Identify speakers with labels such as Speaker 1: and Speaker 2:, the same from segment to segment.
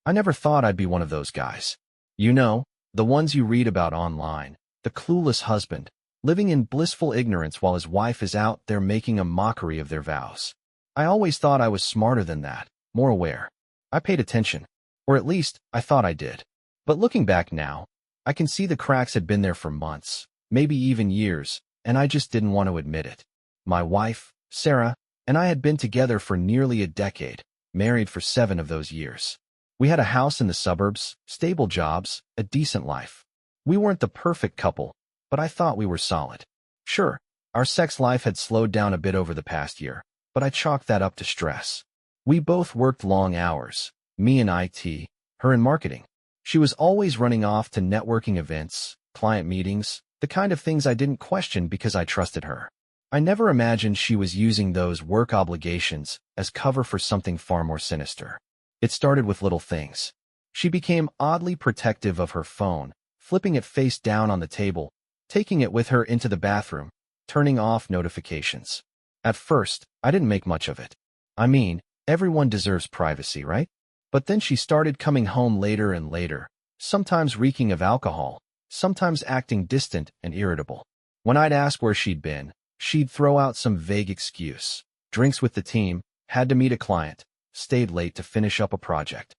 Speaker 1: I never thought I'd be one of those guys. You know, the ones you read about online, the clueless husband, living in blissful ignorance while his wife is out there making a mockery of their vows. I always thought I was smarter than that, more aware. I paid attention. Or at least, I thought I did. But looking back now, I can see the cracks had been there for months, maybe even years, and I just didn't want to admit it. My wife, Sarah, and I had been together for nearly a decade, married for 7 of those years. We had a house in the suburbs, stable jobs, a decent life. We weren't the perfect couple, but I thought we were solid. Sure, our sex life had slowed down a bit over the past year, but I chalked that up to stress. We both worked long hours, me in IT, her in marketing. She was always running off to networking events, client meetings, the kind of things I didn't question because I trusted her. I never imagined she was using those work obligations as cover for something far more sinister. It started with little things. She became oddly protective of her phone, flipping it face down on the table, taking it with her into the bathroom, turning off notifications. At first, I didn't make much of it. I mean, everyone deserves privacy, right? But then she started coming home later and later, sometimes reeking of alcohol, sometimes acting distant and irritable. When I'd ask where she'd been, she'd throw out some vague excuse. Drinks with the team, had to meet a client, stayed late to finish up a project.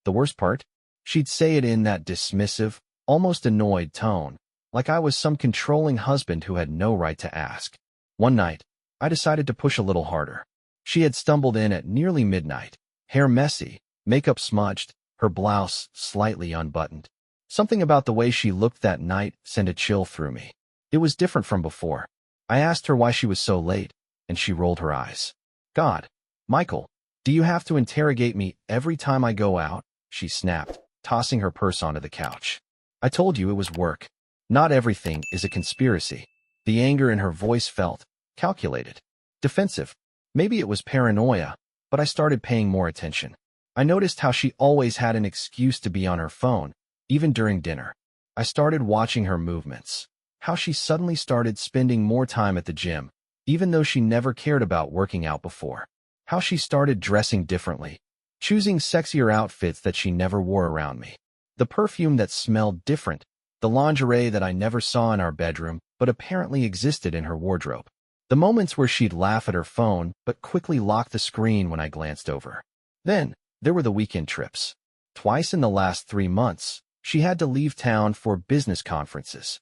Speaker 1: The worst part? She'd say it in that dismissive, almost annoyed tone, like I was some controlling husband who had no right to ask. One night, I decided to push a little harder. She had stumbled in at nearly midnight, hair messy, makeup smudged, her blouse slightly unbuttoned. Something about the way she looked that night sent a chill through me. It was different from before. I asked her why she was so late, and she rolled her eyes. God, Michael, do you have to interrogate me every time I go out? She snapped, tossing her purse onto the couch. I told you it was work. Not everything is a conspiracy. The anger in her voice felt calculated, defensive. Maybe it was paranoia, but I started paying more attention. I noticed how she always had an excuse to be on her phone, even during dinner. I started watching her movements, how she suddenly started spending more time at the gym, even though she never cared about working out before. How she started dressing differently, choosing sexier outfits that she never wore around me. The perfume that smelled different, the lingerie that I never saw in our bedroom but apparently existed in her wardrobe. The moments where she'd laugh at her phone but quickly lock the screen when I glanced over. Then, there were the weekend trips. Twice in the last 3 months, she had to leave town for business conferences.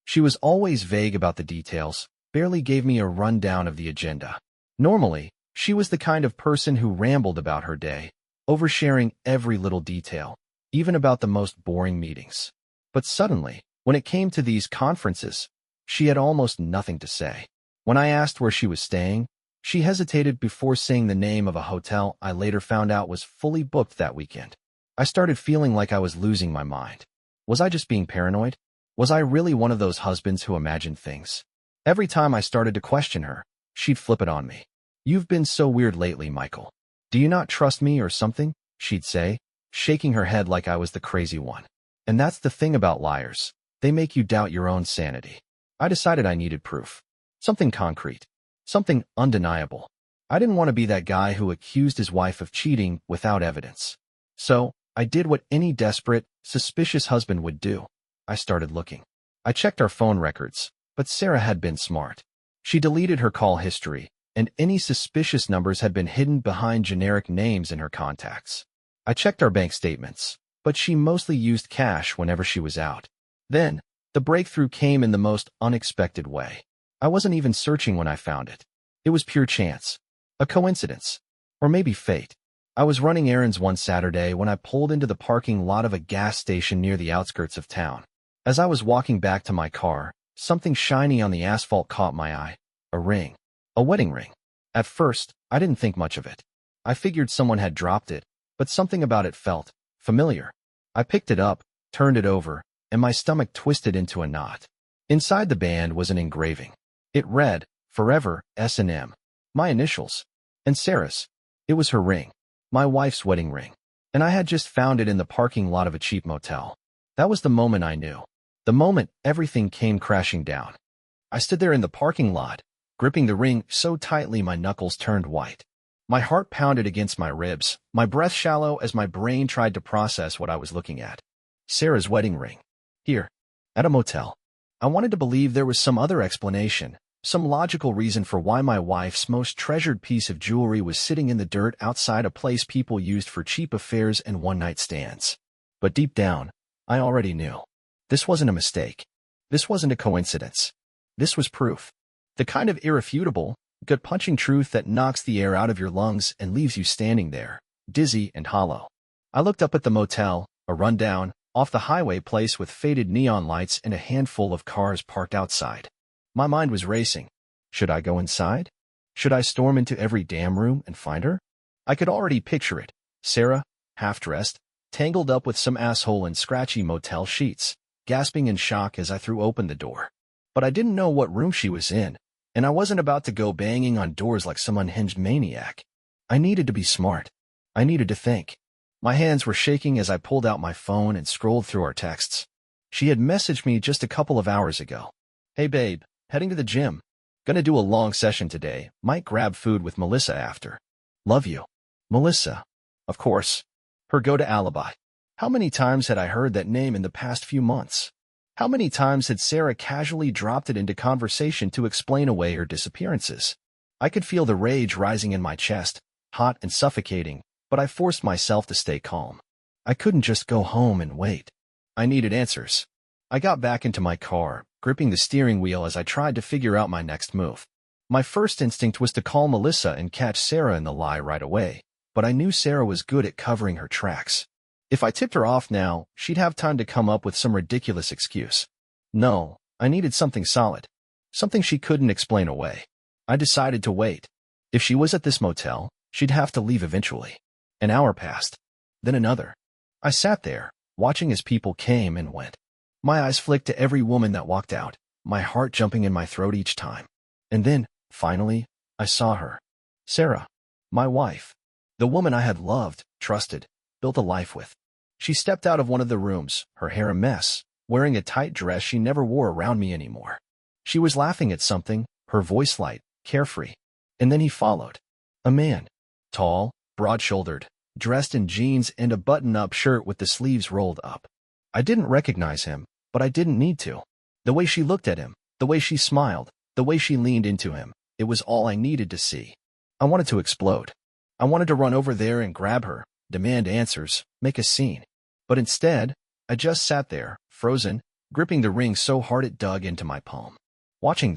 Speaker 1: She was always vague about the details, barely gave me a rundown of the agenda. Normally, she was the kind of person who rambled about her day, oversharing every little detail, even about the most boring meetings. But suddenly, when it came to these conferences, she had almost nothing to say. When I asked where she was staying, she hesitated before saying the name of a hotel I later found out was fully booked that weekend. I started feeling like I was losing my mind. Was I just being paranoid? Was I really one of those husbands who imagined things? Every time I started to question her, she'd flip it on me. You've been so weird lately, Michael. Do you not trust me or something? She'd say, shaking her head like I was the crazy one. And that's the thing about liars. They make you doubt your own sanity. I decided I needed proof. Something concrete. Something undeniable. I didn't want to be that guy who accused his wife of cheating without evidence. So, I did what any desperate, suspicious husband would do. I started looking. I checked our phone records, but Sarah had been smart. She deleted her call history, and any suspicious numbers had been hidden behind generic names in her contacts. I checked our bank statements, but she mostly used cash whenever she was out. Then, the breakthrough came in the most unexpected way. I wasn't even searching when I found it. It was pure chance. A coincidence. Or maybe fate. I was running errands one Saturday when I pulled into the parking lot of a gas station near the outskirts of town. As I was walking back to my car, something shiny on the asphalt caught my eye. A ring. A wedding ring. At first, I didn't think much of it. I figured someone had dropped it, but something about it felt familiar. I picked it up, turned it over, and my stomach twisted into a knot. Inside the band was an engraving. It read, Forever, S&M. My initials. And Sarah's. It was her ring. My wife's wedding ring. And I had just found it in the parking lot of a cheap motel. That was the moment I knew. The moment everything came crashing down. I stood there in the parking lot, gripping the ring so tightly my knuckles turned white. My heart pounded against my ribs, my breath shallow as my brain tried to process what I was looking at. Sarah's wedding ring. Here. At a motel. I wanted to believe there was some other explanation, some logical reason for why my wife's most treasured piece of jewelry was sitting in the dirt outside a place people used for cheap affairs and one-night stands. But deep down, I already knew. This wasn't a mistake. This wasn't a coincidence. This was proof. The kind of irrefutable, gut-punching truth that knocks the air out of your lungs and leaves you standing there, dizzy and hollow. I looked up at the motel, a rundown, off-the-highway place with faded neon lights and a handful of cars parked outside. My mind was racing. Should I go inside? Should I storm into every damn room and find her? I could already picture it. Sarah, half-dressed, tangled up with some asshole in scratchy motel sheets, gasping in shock as I threw open the door. But I didn't know what room she was in, and I wasn't about to go banging on doors like some unhinged maniac. I needed to be smart. I needed to think. My hands were shaking as I pulled out my phone and scrolled through our texts. She had messaged me just a couple of hours ago. Hey babe, heading to the gym. Gonna do a long session today. Might grab food with Melissa after. Love you. Melissa. Of course. Her go-to alibi. How many times had I heard that name in the past few months? How many times had Sarah casually dropped it into conversation to explain away her disappearances? I could feel the rage rising in my chest, hot and suffocating, but I forced myself to stay calm. I couldn't just go home and wait. I needed answers. I got back into my car, gripping the steering wheel as I tried to figure out my next move. My first instinct was to call Melissa and catch Sarah in the lie right away, but I knew Sarah was good at covering her tracks. If I tipped her off now, she'd have time to come up with some ridiculous excuse. No, I needed something solid. Something she couldn't explain away. I decided to wait. If she was at this motel, she'd have to leave eventually. An hour passed. Then another. I sat there, watching as people came and went. My eyes flicked to every woman that walked out, my heart jumping in my throat each time. And then, finally, I saw her. Sarah. My wife. The woman I had loved, trusted, built a life with. She stepped out of one of the rooms, her hair a mess, wearing a tight dress she never wore around me anymore. She was laughing at something, her voice light, carefree. And then he followed. A man. Tall, broad-shouldered, dressed in jeans and a button-up shirt with the sleeves rolled up. I didn't recognize him, but I didn't need to. The way she looked at him, the way she smiled, the way she leaned into him, it was all I needed to see. I wanted to explode. I wanted to run over there and grab her, demand answers, make a scene. But instead, I just sat there, frozen, gripping the ring so hard it dug into my palm. Watching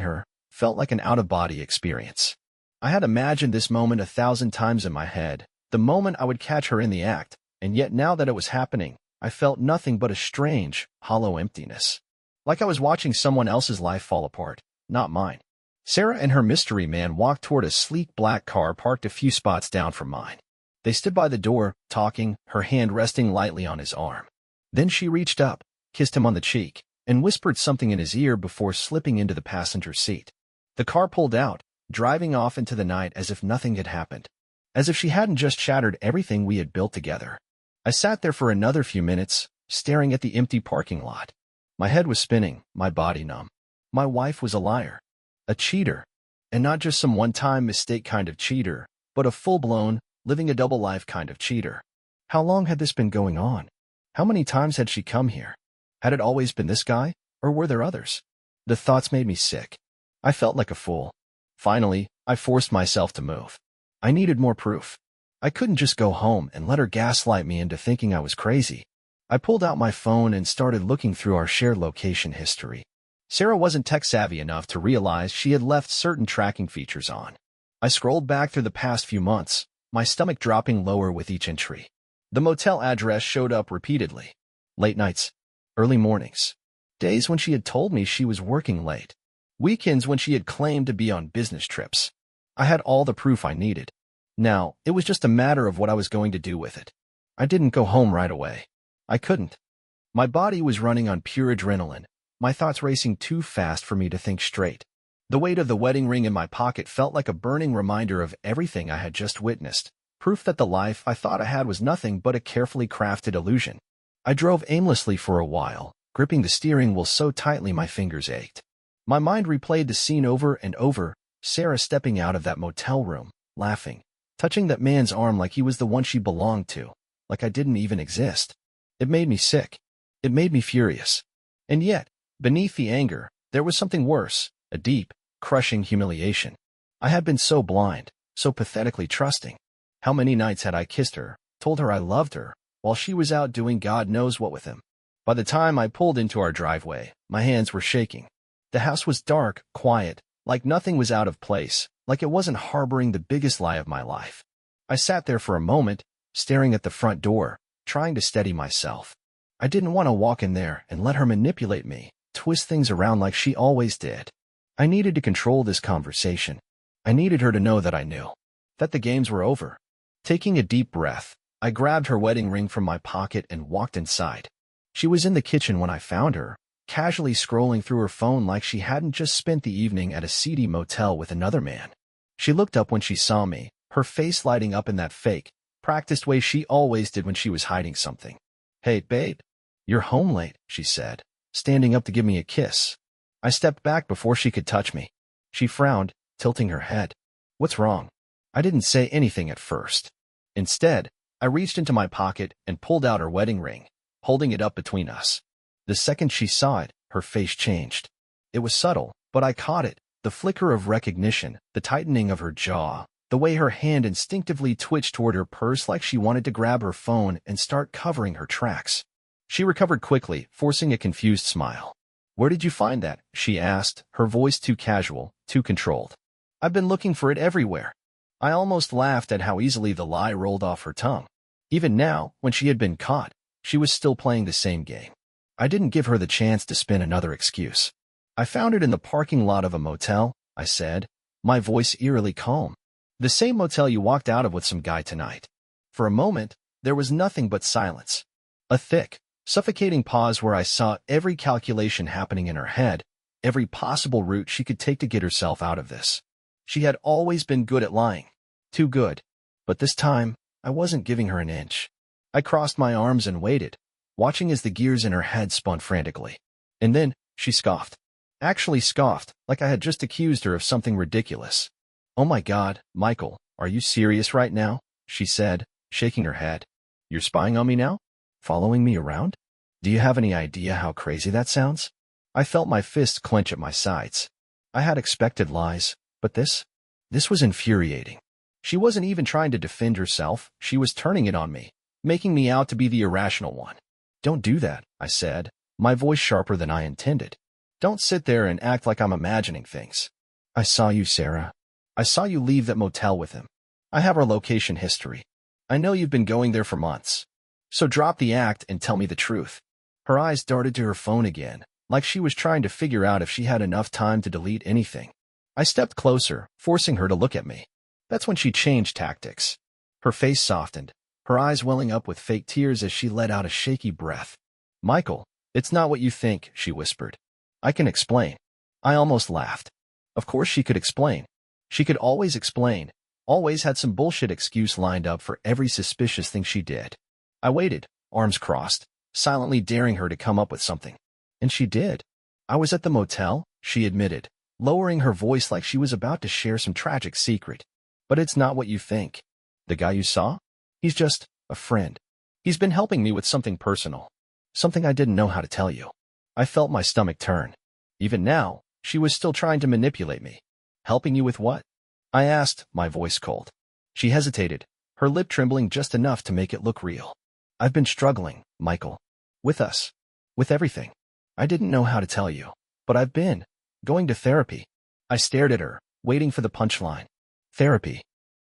Speaker 1: her, felt like an out-of-body experience. I had imagined this moment 1,000 times in my head, the moment I would catch her in the act, and yet now that it was happening, I felt nothing but a strange, hollow emptiness. Like I was watching someone else's life fall apart, not mine. Sarah and her mystery man walked toward a sleek black car parked a few spots down from mine. They stood by the door, talking, her hand resting lightly on his arm. Then she reached up, kissed him on the cheek, and whispered something in his ear before slipping into the passenger seat. The car pulled out, driving off into the night as if nothing had happened. As if she hadn't just shattered everything we had built together. I sat there for another few minutes, staring at the empty parking lot. My head was spinning, my body numb. My wife was a liar. A cheater. And not just some one-time mistake kind of cheater, but a full-blown, living a double life kind of cheater. How long had this been going on? How many times had she come here? Had it always been this guy, or were there others? The thoughts made me sick. I felt like a fool. Finally, I forced myself to move. I needed more proof. I couldn't just go home and let her gaslight me into thinking I was crazy. I pulled out my phone and started looking through our shared location history. Sarah wasn't tech-savvy enough to realize she had left certain tracking features on. I scrolled back through the past few months, my stomach dropping lower with each entry. The motel address showed up repeatedly. Late nights, early mornings, days when she had told me she was working late, weekends when she had claimed to be on business trips. I had all the proof I needed. Now, it was just a matter of what I was going to do with it. I didn't go home right away. I couldn't. My body was running on pure adrenaline, my thoughts racing too fast for me to think straight. The weight of the wedding ring in my pocket felt like a burning reminder of everything I had just witnessed, proof that the life I thought I had was nothing but a carefully crafted illusion. I drove aimlessly for a while, gripping the steering wheel so tightly my fingers ached. My mind replayed the scene over and over, Sarah stepping out of that motel room, laughing, touching that man's arm like he was the one she belonged to, like I didn't even exist. It made me sick. It made me furious. And yet, beneath the anger, there was something worse, a deep, crushing humiliation. I had been so blind, so pathetically trusting. How many nights had I kissed her, told her I loved her, while she was out doing God knows what with him? By the time I pulled into our driveway, my hands were shaking. The house was dark, quiet, like nothing was out of place, like it wasn't harboring the biggest lie of my life. I sat there for a moment, staring at the front door, trying to steady myself. I didn't want to walk in there and let her manipulate me, twist things around like she always did. I needed to control this conversation. I needed her to know that I knew, that the games were over. Taking a deep breath, I grabbed her wedding ring from my pocket and walked inside. She was in the kitchen when I found her, casually scrolling through her phone like she hadn't just spent the evening at a seedy motel with another man. She looked up when she saw me, her face lighting up in that fake, practiced way she always did when she was hiding something. "Hey, babe, you're home late," she said, standing up to give me a kiss. I stepped back before she could touch me. She frowned, tilting her head. "What's wrong?" I didn't say anything at first. Instead, I reached into my pocket and pulled out her wedding ring, holding it up between us. The second she saw it, her face changed. It was subtle, but I caught it, the flicker of recognition, the tightening of her jaw, the way her hand instinctively twitched toward her purse like she wanted to grab her phone and start covering her tracks. She recovered quickly, forcing a confused smile. "Where did you find that?" she asked, her voice too casual, too controlled. "I've been looking for it everywhere." I almost laughed at how easily the lie rolled off her tongue. Even now, when she had been caught, she was still playing the same game. I didn't give her the chance to spin another excuse. "I found it in the parking lot of a motel," I said, my voice eerily calm. "The same motel you walked out of with some guy tonight." For a moment, there was nothing but silence. A thick, suffocating pause where I saw every calculation happening in her head, every possible route she could take to get herself out of this. She had always been good at lying. Too good. But this time, I wasn't giving her an inch. I crossed my arms and waited, watching as the gears in her head spun frantically. And then, she scoffed. Actually scoffed, like I had just accused her of something ridiculous. "Oh my God, Michael, are you serious right now?" she said, shaking her head. "You're spying on me now? Following me around? Do you have any idea how crazy that sounds?" I felt my fists clench at my sides. I had expected lies, but this was infuriating. She wasn't even trying to defend herself, she was turning it on me, making me out to be the irrational one. "Don't do that," I said, my voice sharper than I intended. "Don't sit there and act like I'm imagining things. I saw you, Sarah. I saw you leave that motel with him. I have our location history. I know you've been going there for months. So drop the act and tell me the truth." Her eyes darted to her phone again, like she was trying to figure out if she had enough time to delete anything. I stepped closer, forcing her to look at me. That's when she changed tactics. Her face softened, her eyes welling up with fake tears as she let out a shaky breath. "Michael, it's not what you think," she whispered. "I can explain." I almost laughed. Of course she could explain. She could always explain, always had some bullshit excuse lined up for every suspicious thing she did. I waited, arms crossed, silently daring her to come up with something. And she did. "I was at the motel," she admitted, lowering her voice like she was about to share some tragic secret. "But it's not what you think. The guy you saw? He's just a friend. He's been helping me with something personal. Something I didn't know how to tell you." I felt my stomach turn. Even now, she was still trying to manipulate me. "Helping you with what?" I asked, my voice cold. She hesitated, her lip trembling just enough to make it look real. "I've been struggling, Michael. With us. With everything. I didn't know how to tell you. But I've been going to therapy." I stared at her, waiting for the punchline. Therapy.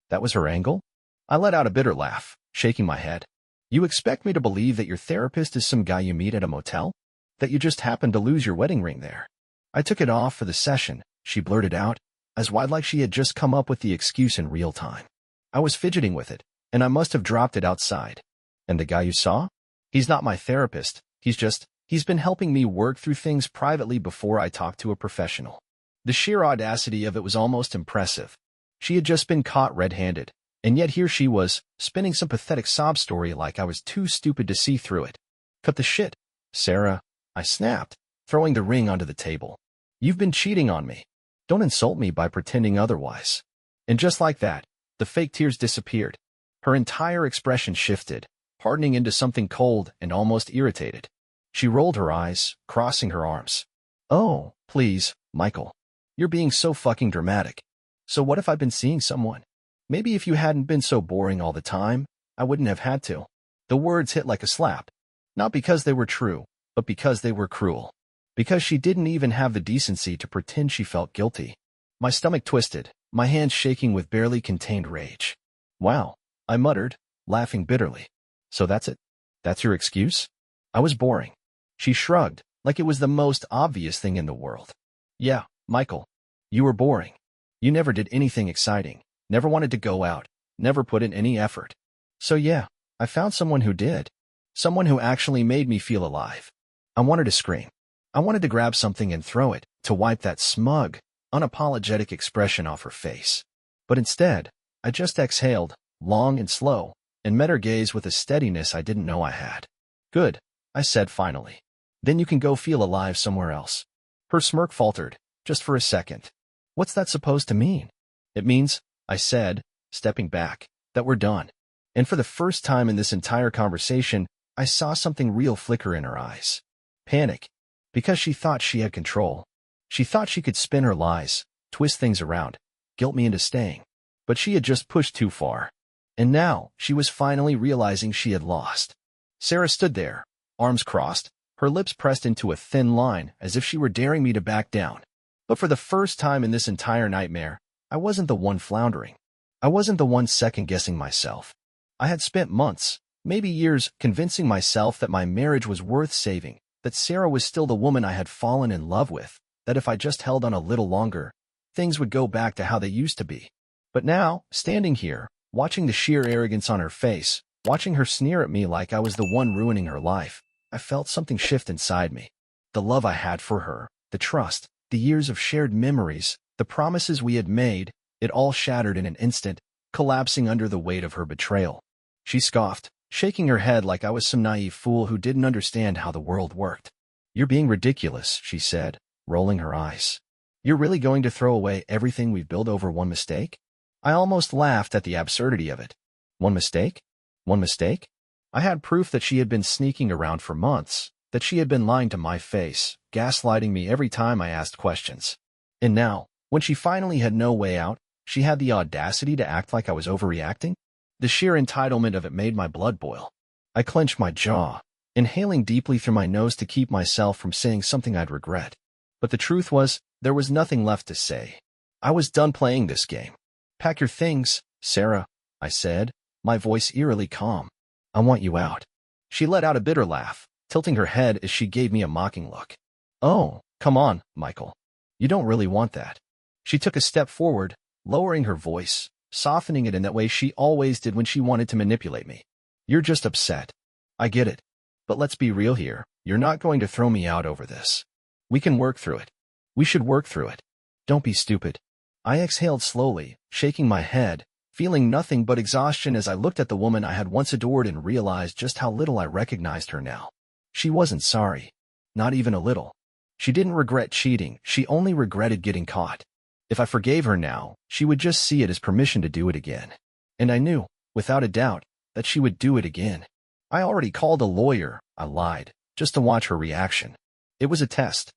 Speaker 1: That was her angle? I let out a bitter laugh, shaking my head. "You expect me to believe that your therapist is some guy you meet at a motel? That you just happened to lose your wedding ring there?" "I took it off for the session," she blurted out, as wide like she had just come up with the excuse in real time. "I was fidgeting with it, and I must have dropped it outside." "And the guy you saw? He's not my therapist. He's been helping me work through things privately before I talk to a professional." The sheer audacity of it was almost impressive. She had just been caught red-handed, and yet here she was, spinning some pathetic sob story like I was too stupid to see through it. "Cut the shit, Sarah," I snapped, throwing the ring onto the table. "You've been cheating on me. Don't insult me by pretending otherwise." And just like that, the The fake tears disappeared. Her entire expression shifted, hardening into something cold and almost irritated. She rolled her eyes, crossing her arms. Oh, please, Michael. You're being so fucking dramatic. So what if I've been seeing someone? Maybe if you hadn't been so boring all the time, I wouldn't have had to. The words hit like a slap. Not because they were true, but because they were cruel. Because she didn't even have the decency to pretend she felt guilty. My stomach twisted, my hands shaking with barely contained rage. Wow, I muttered, laughing bitterly. So that's it? That's your excuse? I was boring. She shrugged, like it was the most obvious thing in the world. Yeah, Michael. You were boring. You never did anything exciting, never wanted to go out, never put in any effort. So yeah, I found someone who did. Someone who actually made me feel alive. I wanted to scream. I wanted to grab something and throw it, to wipe that smug, unapologetic expression off her face. But instead, I just exhaled, long and slow, and met her gaze with a steadiness I didn't know I had. Good, I said finally. Then you can go feel alive somewhere else. Her smirk faltered, just for a second. What's that supposed to mean? It means, I said, stepping back, that we're done. And for the first time in this entire conversation, I saw something real flicker in her eyes. Panic. Because she thought she had control. She thought she could spin her lies, twist things around, guilt me into staying. But she had just pushed too far. And now, she was finally realizing she had lost. Sarah stood there, arms crossed, her lips pressed into a thin line as if she were daring me to back down. But for the first time in this entire nightmare, I wasn't the one floundering. I wasn't the one second-guessing myself. I had spent months, maybe years, convincing myself that my marriage was worth saving, that Sarah was still the woman I had fallen in love with, that if I just held on a little longer, things would go back to how they used to be. But now, standing here, watching the sheer arrogance on her face, watching her sneer at me like I was the one ruining her life, I felt something shift inside me. The love I had for her, the trust, the years of shared memories, the promises we had made, it all shattered in an instant, collapsing under the weight of her betrayal. She scoffed, shaking her head like I was some naive fool who didn't understand how the world worked. You're being ridiculous, she said, rolling her eyes. You're really going to throw away everything we've built over one mistake? I almost laughed at the absurdity of it. One mistake? One mistake? I had proof that she had been sneaking around for months, that she had been lying to my face, gaslighting me every time I asked questions. And now, when she finally had no way out, she had the audacity to act like I was overreacting? The sheer entitlement of it made my blood boil. I clenched my jaw, inhaling deeply through my nose to keep myself from saying something I'd regret. But the truth was, there was nothing left to say. I was done playing this game. Pack your things, Sarah, I said, my voice eerily calm. I want you out. She let out a bitter laugh, tilting her head as she gave me a mocking look. Oh, come on, Michael. You don't really want that. She took a step forward, lowering her voice, softening it in that way she always did when she wanted to manipulate me. You're just upset. I get it. But let's be real here. You're not going to throw me out over this. We can work through it. We should work through it. Don't be stupid. I exhaled slowly, shaking my head, feeling nothing but exhaustion as I looked at the woman I had once adored and realized just how little I recognized her now. She wasn't sorry. Not even a little. She didn't regret cheating, she only regretted getting caught. If I forgave her now, she would just see it as permission to do it again. And I knew, without a doubt, that she would do it again. I already called a lawyer, I lied, just to watch her reaction. It was a test.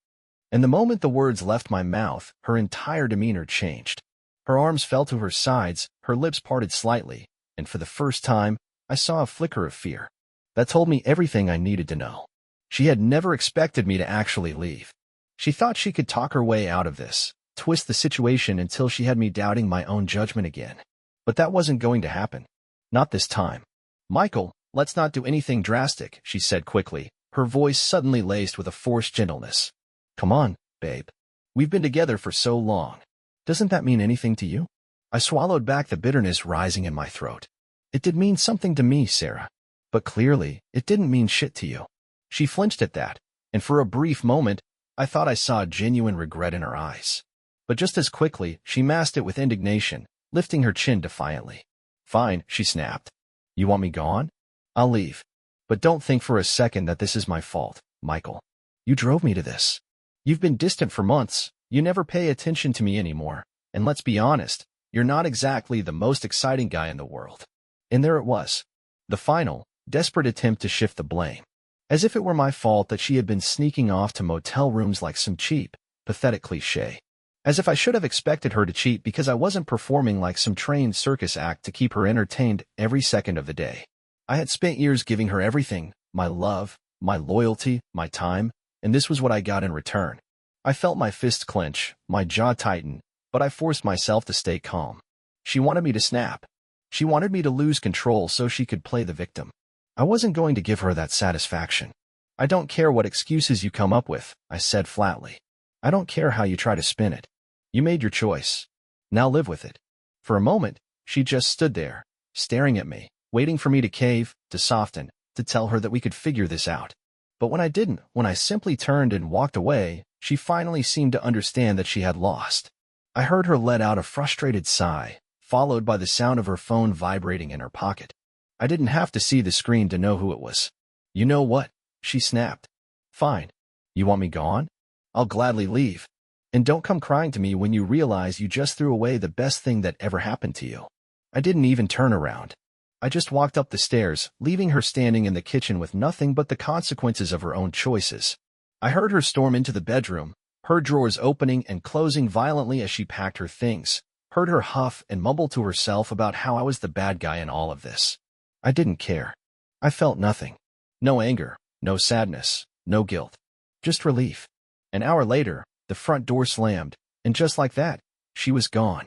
Speaker 1: And the moment the words left my mouth, her entire demeanor changed. Her arms fell to her sides, her lips parted slightly, and for the first time, I saw a flicker of fear. That told me everything I needed to know. She had never expected me to actually leave. She thought she could talk her way out of this, twist the situation until she had me doubting my own judgment again. But that wasn't going to happen. Not this time. Michael, let's not do anything drastic, she said quickly, her voice suddenly laced with a forced gentleness. Come on, babe. We've been together for so long. Doesn't that mean anything to you? I swallowed back the bitterness rising in my throat. It did mean something to me, Sarah. But clearly, it didn't mean shit to you. She flinched at that, and for a brief moment, I thought I saw genuine regret in her eyes. But just as quickly, she masked it with indignation, lifting her chin defiantly. Fine, she snapped. You want me gone? I'll leave. But don't think for a second that this is my fault, Michael. You drove me to this. You've been distant for months, you never pay attention to me anymore, and let's be honest, You're not exactly the most exciting guy in the world. And there it was. The final, desperate attempt to shift the blame. As if it were my fault that she had been sneaking off to motel rooms like some cheap, pathetic cliché. As if I should have expected her to cheat because I wasn't performing like some trained circus act to keep her entertained every second of the day. I had spent years giving her everything, my love, my loyalty, my time, and this was what I got in return. I felt my fists clench, my jaw tighten, but I forced myself to stay calm. She wanted me to snap. She wanted me to lose control so she could play the victim. I wasn't going to give her that satisfaction. I don't care what excuses you come up with, I said flatly. I don't care how you try to spin it. You made your choice. Now live with it. For a moment, she just stood there, staring at me, waiting for me to cave, to soften, to tell her that we could figure this out. But when I didn't, when I simply turned and walked away, she finally seemed to understand that she had lost. I heard her let out a frustrated sigh, followed by the sound of her phone vibrating in her pocket. I didn't have to see the screen to know who it was. You know what? She snapped. Fine. You want me gone? I'll gladly leave. And don't come crying to me when you realize you just threw away the best thing that ever happened to you. I didn't even turn around. I just walked up the stairs, leaving her standing in the kitchen with nothing but the consequences of her own choices. I heard her storm into the bedroom, heard drawers opening and closing violently as she packed her things, heard her huff and mumble to herself about how I was the bad guy in all of this. I didn't care. I felt nothing. No anger, no sadness, no guilt. Just relief. An hour later, the front door slammed, and just like that, she was gone.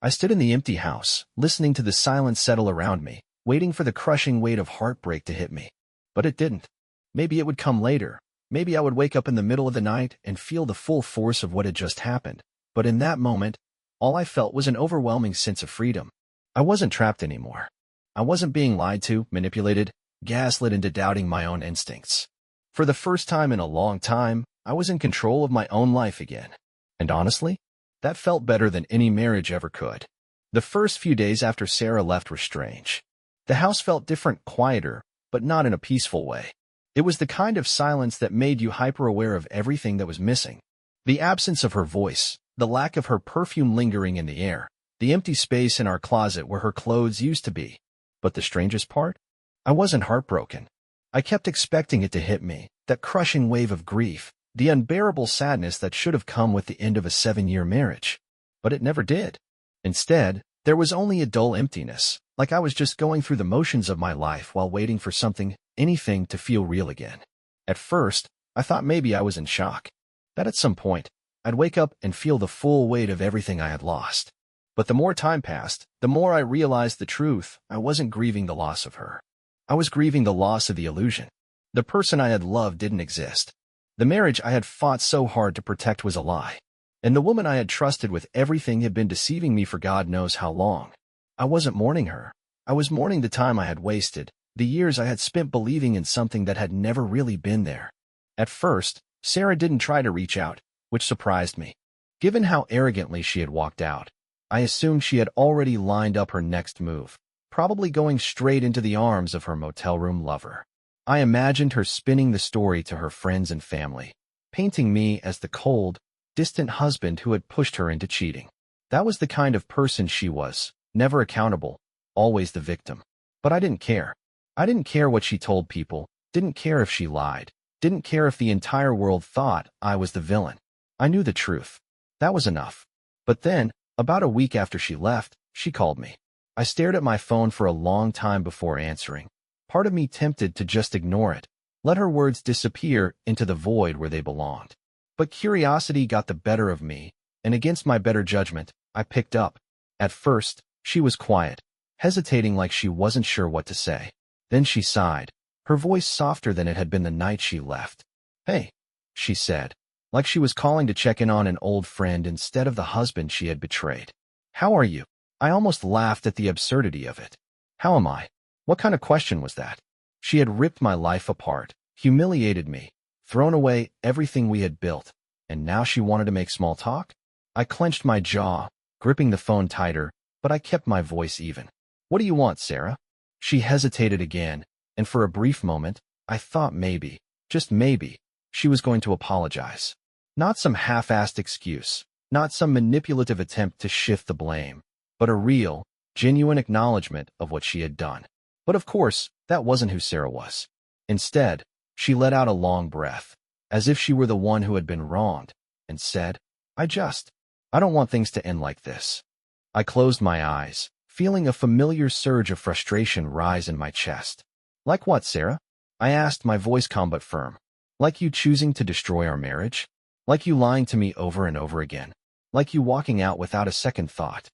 Speaker 1: I stood in the empty house, listening to the silence settle around me, waiting for the crushing weight of heartbreak to hit me. But it didn't. Maybe it would come later. Maybe I would wake up in the middle of the night and feel the full force of what had just happened. But in that moment, all I felt was an overwhelming sense of freedom. I wasn't trapped anymore. I wasn't being lied to, manipulated, gaslit into doubting my own instincts. For the first time in a long time, I was in control of my own life again. And honestly, that felt better than any marriage ever could. The first few days after Sarah left were strange. The house felt different, quieter, but not in a peaceful way. It was the kind of silence that made you hyper-aware of everything that was missing. The absence of her voice, the lack of her perfume lingering in the air, the empty space in our closet where her clothes used to be. But the strangest part? I wasn't heartbroken. I kept expecting it to hit me, that crushing wave of grief, the unbearable sadness that should have come with the end of a 7-year marriage. But it never did. Instead, there was only a dull emptiness, like I was just going through the motions of my life while waiting for something, anything, to feel real again. At first, I thought maybe I was in shock, that at some point, I'd wake up and feel the full weight of everything I had lost. But the more time passed, the more I realized the truth. I wasn't grieving the loss of her. I was grieving the loss of the illusion. The person I had loved didn't exist. The marriage I had fought so hard to protect was a lie. And the woman I had trusted with everything had been deceiving me for God knows how long. I wasn't mourning her. I was mourning the time I had wasted, the years I had spent believing in something that had never really been there. At first, Sarah didn't try to reach out, which surprised me. Given how arrogantly she had walked out, I assumed she had already lined up her next move, probably going straight into the arms of her motel room lover. I imagined her spinning the story to her friends and family, painting me as the cold, distant husband who had pushed her into cheating. That was the kind of person she was, never accountable, always the victim. But I didn't care. I didn't care what she told people, didn't care if she lied, didn't care if the entire world thought I was the villain. I knew the truth. That was enough. But then, about a week after she left, she called me. I stared at my phone for a long time before answering. Part of me tempted to just ignore it, let her words disappear into the void where they belonged. But curiosity got the better of me, and against my better judgment, I picked up. At first, she was quiet, hesitating like she wasn't sure what to say. Then she sighed, her voice softer than it had been the night she left. "Hey," she said, like she was calling to check in on an old friend instead of the husband she had betrayed. "How are you?" I almost laughed at the absurdity of it. How am I? What kind of question was that? She had ripped my life apart, humiliated me, thrown away everything we had built, and now she wanted to make small talk? I clenched my jaw, gripping the phone tighter, but I kept my voice even. "What do you want, Sarah?" She hesitated again, and for a brief moment, I thought maybe, just maybe, she was going to apologize. Not some half-assed excuse, not some manipulative attempt to shift the blame, but a real, genuine acknowledgement of what she had done. But of course, that wasn't who Sarah was. Instead, she let out a long breath, as if she were the one who had been wronged, and said, I don't want things to end like this. I closed my eyes, feeling a familiar surge of frustration rise in my chest. Like what, Sarah? I asked, my voice calm but firm. Like you choosing to destroy our marriage? Like you lying to me over and over again? Like you walking out without a second thought?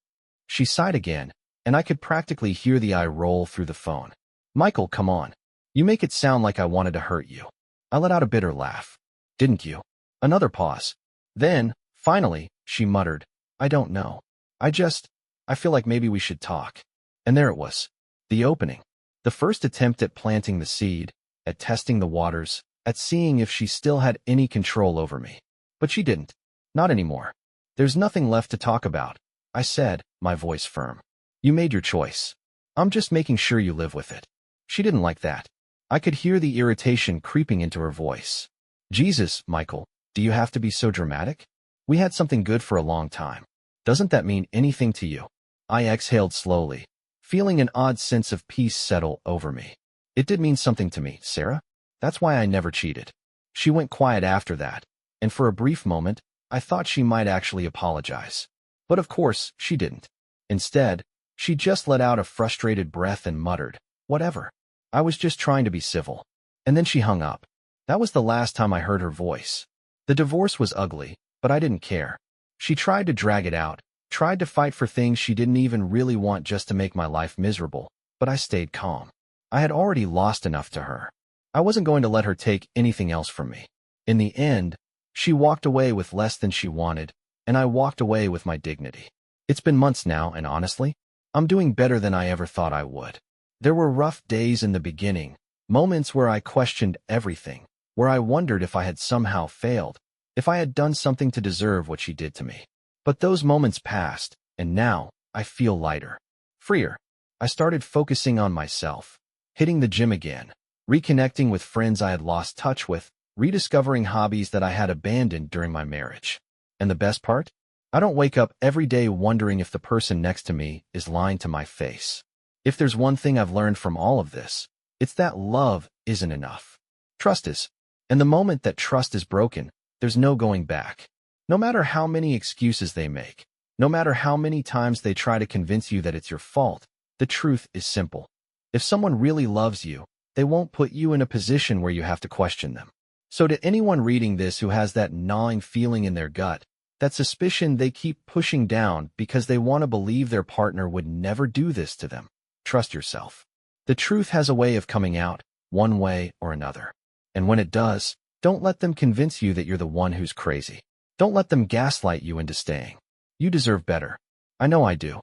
Speaker 1: She sighed again, and I could practically hear the eye roll through the phone. Michael, come on. You make it sound like I wanted to hurt you. I let out a bitter laugh. Didn't you? Another pause. Then, finally, she muttered, I don't know. I feel like maybe we should talk. And there it was. The opening. The first attempt at planting the seed, at testing the waters, at seeing if she still had any control over me. But she didn't. Not anymore. There's nothing left to talk about, I said, my voice firm. You made your choice. I'm just making sure you live with it. She didn't like that. I could hear the irritation creeping into her voice. Jesus, Michael, do you have to be so dramatic? We had something good for a long time. Doesn't that mean anything to you? I exhaled slowly, feeling an odd sense of peace settle over me. It did mean something to me, Sarah. That's why I never cheated. She went quiet after that, and for a brief moment, I thought she might actually apologize. But of course, she didn't. Instead, she just let out a frustrated breath and muttered, whatever. I was just trying to be civil. And then she hung up. That was the last time I heard her voice. The divorce was ugly, but I didn't care. She tried to drag it out, tried to fight for things she didn't even really want just to make my life miserable, but I stayed calm. I had already lost enough to her. I wasn't going to let her take anything else from me. In the end, she walked away with less than she wanted, and I walked away with my dignity. It's been months now, and honestly, I'm doing better than I ever thought I would. There were rough days in the beginning, moments where I questioned everything, where I wondered if I had somehow failed, if I had done something to deserve what she did to me. But those moments passed, and now I feel lighter, freer. I started focusing on myself, hitting the gym again, reconnecting with friends I had lost touch with, rediscovering hobbies that I had abandoned during my marriage. And the best part? I don't wake up every day wondering if the person next to me is lying to my face. If there's one thing I've learned from all of this, it's that love isn't enough. Trust is. And the moment that trust is broken, there's no going back. No matter how many excuses they make, no matter how many times they try to convince you that it's your fault, the truth is simple. If someone really loves you, they won't put you in a position where you have to question them. So to anyone reading this who has that gnawing feeling in their gut, that suspicion they keep pushing down because they want to believe their partner would never do this to them, trust yourself. The truth has a way of coming out, one way or another. And when it does, don't let them convince you that you're the one who's crazy. Don't let them gaslight you into staying. You deserve better. I know I do.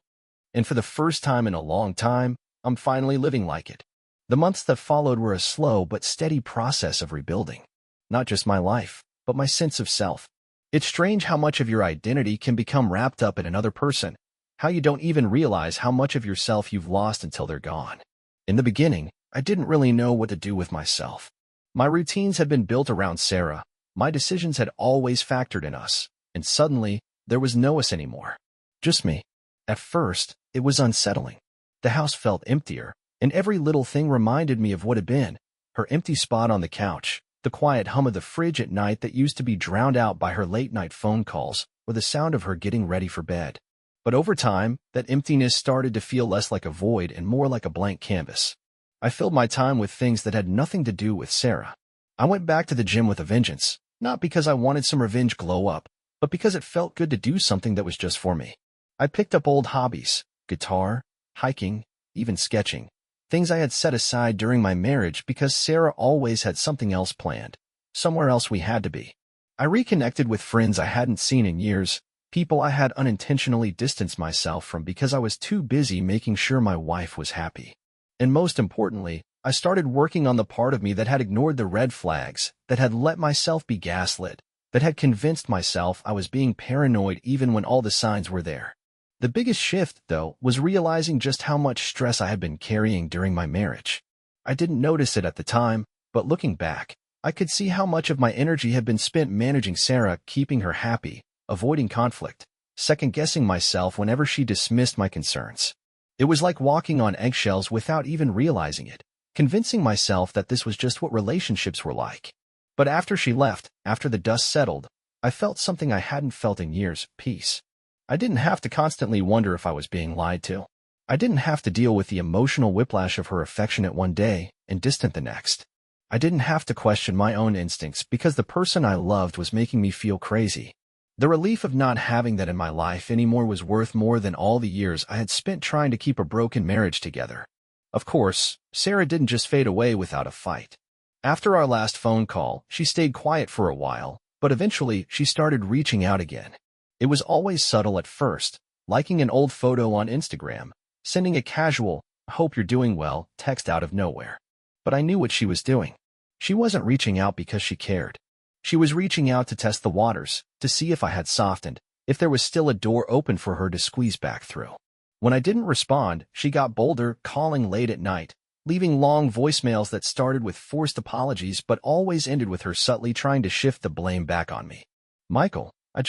Speaker 1: And for the first time in a long time, I'm finally living like it. The months that followed were a slow but steady process of rebuilding. Not just my life, but my sense of self. It's strange how much of your identity can become wrapped up in another person, how you don't even realize how much of yourself you've lost until they're gone. In the beginning, I didn't really know what to do with myself. My routines had been built around Sarah, my decisions had always factored in us, and suddenly, there was no us anymore. Just me. At first, it was unsettling. The house felt emptier, and every little thing reminded me of what had been. Her empty spot on the couch, the quiet hum of the fridge at night that used to be drowned out by her late-night phone calls, or the sound of her getting ready for bed. But over time, that emptiness started to feel less like a void and more like a blank canvas. I filled my time with things that had nothing to do with Sarah. I went back to the gym with a vengeance, not because I wanted some revenge glow up, but because it felt good to do something that was just for me. I picked up old hobbies, guitar, hiking, even sketching, things I had set aside during my marriage because Sarah always had something else planned, somewhere else we had to be. I reconnected with friends I hadn't seen in years, people I had unintentionally distanced myself from because I was too busy making sure my wife was happy. And most importantly, I started working on the part of me that had ignored the red flags, that had let myself be gaslit, that had convinced myself I was being paranoid even when all the signs were there. The biggest shift, though, was realizing just how much stress I had been carrying during my marriage. I didn't notice it at the time, but looking back, I could see how much of my energy had been spent managing Sarah, keeping her happy, avoiding conflict. second-guessing myself whenever she dismissed my concerns. It was like walking on eggshells without even realizing it, convincing myself that this was just what relationships were like. But after she left, after the dust settled, I felt something I hadn't felt in years: peace. I didn't have to constantly wonder if I was being lied to. I didn't have to deal with the emotional whiplash of her affectionate one day and distant the next. I didn't have to question my own instincts because the person I loved was making me feel crazy. The relief of not having that in my life anymore was worth more than all the years I had spent trying to keep a broken marriage together. Of course, Sarah didn't just fade away without a fight. After our last phone call, she stayed quiet for a while, but eventually she started reaching out again. It was always subtle at first, liking an old photo on Instagram, sending a casual, "I hope you're doing well," text out of nowhere. But I knew what she was doing. She wasn't reaching out because she cared. She was reaching out to test the waters, to see if I had softened, if there was still a door open for her to squeeze back through. When I didn't respond, she got bolder, calling late at night, leaving long voicemails that started with forced apologies but always ended with her subtly trying to shift the blame back on me. "Michael, I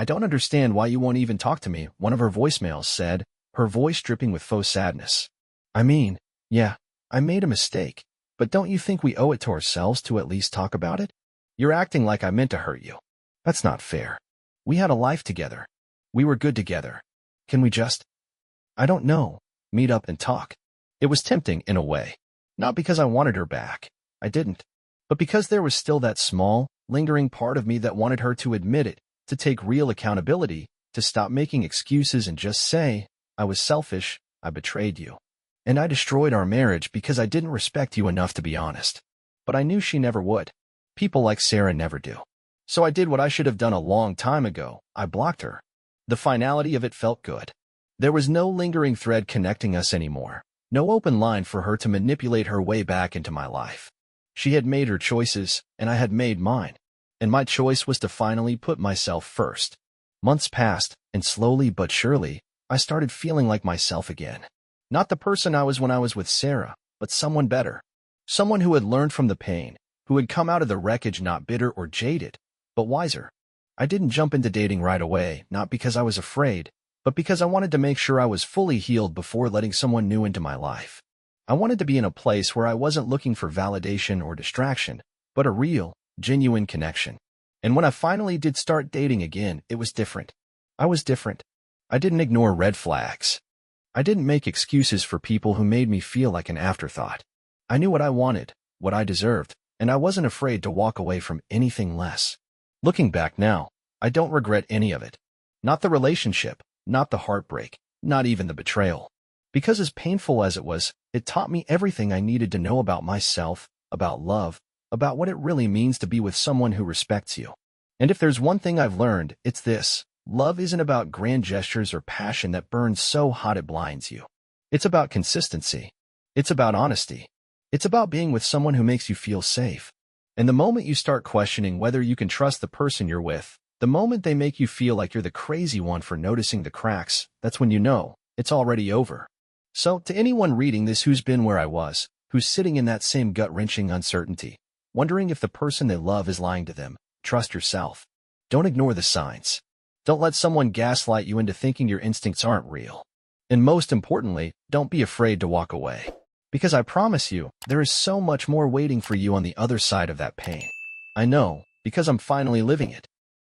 Speaker 1: don't understand why you won't even talk to me," one of her voicemails said, her voice dripping with faux sadness. "I mean, yeah, I made a mistake, but don't you think we owe it to ourselves to at least talk about it? You're acting like I meant to hurt you. That's not fair. We had a life together. We were good together. Can we just, I don't know, meet up and talk?" It was tempting in a way. Not because I wanted her back. I didn't. But because there was still that small, lingering part of me that wanted her to admit it, to take real accountability, to stop making excuses and just say, "I was selfish, I betrayed you. And I destroyed our marriage because I didn't respect you enough to be honest." But I knew she never would. People like Sarah never do. So I did what I should have done a long time ago. I blocked her. The finality of it felt good. There was no lingering thread connecting us anymore. No open line for her to manipulate her way back into my life. She had made her choices, and I had made mine. And my choice was to finally put myself first. Months passed, and slowly but surely, I started feeling like myself again. Not the person I was when I was with Sarah, but someone better. Someone who had learned from the pain, who had come out of the wreckage not bitter or jaded, but wiser. I didn't jump into dating right away, not because I was afraid, but because I wanted to make sure I was fully healed before letting someone new into my life. I wanted to be in a place where I wasn't looking for validation or distraction, but a real, genuine connection. And when I finally did start dating again, it was different. I was different. I didn't ignore red flags. I didn't make excuses for people who made me feel like an afterthought. I knew what I wanted, what I deserved, and I wasn't afraid to walk away from anything less. Looking back now, I don't regret any of it. Not the relationship, not the heartbreak, not even the betrayal. Because as painful as it was, it taught me everything I needed to know about myself, about love, about what it really means to be with someone who respects you. And if there's one thing I've learned, it's this: love isn't about grand gestures or passion that burns so hot it blinds you. It's about consistency. It's about honesty. It's about being with someone who makes you feel safe. And the moment you start questioning whether you can trust the person you're with, the moment they make you feel like you're the crazy one for noticing the cracks, that's when you know it's already over. So, to anyone reading this who's been where I was, who's sitting in that same gut-wrenching uncertainty, wondering if the person they love is lying to them, trust yourself. Don't ignore the signs. Don't let someone gaslight you into thinking your instincts aren't real. And most importantly, don't be afraid to walk away. Because I promise you, there is so much more waiting for you on the other side of that pain. I know, because I'm finally living it.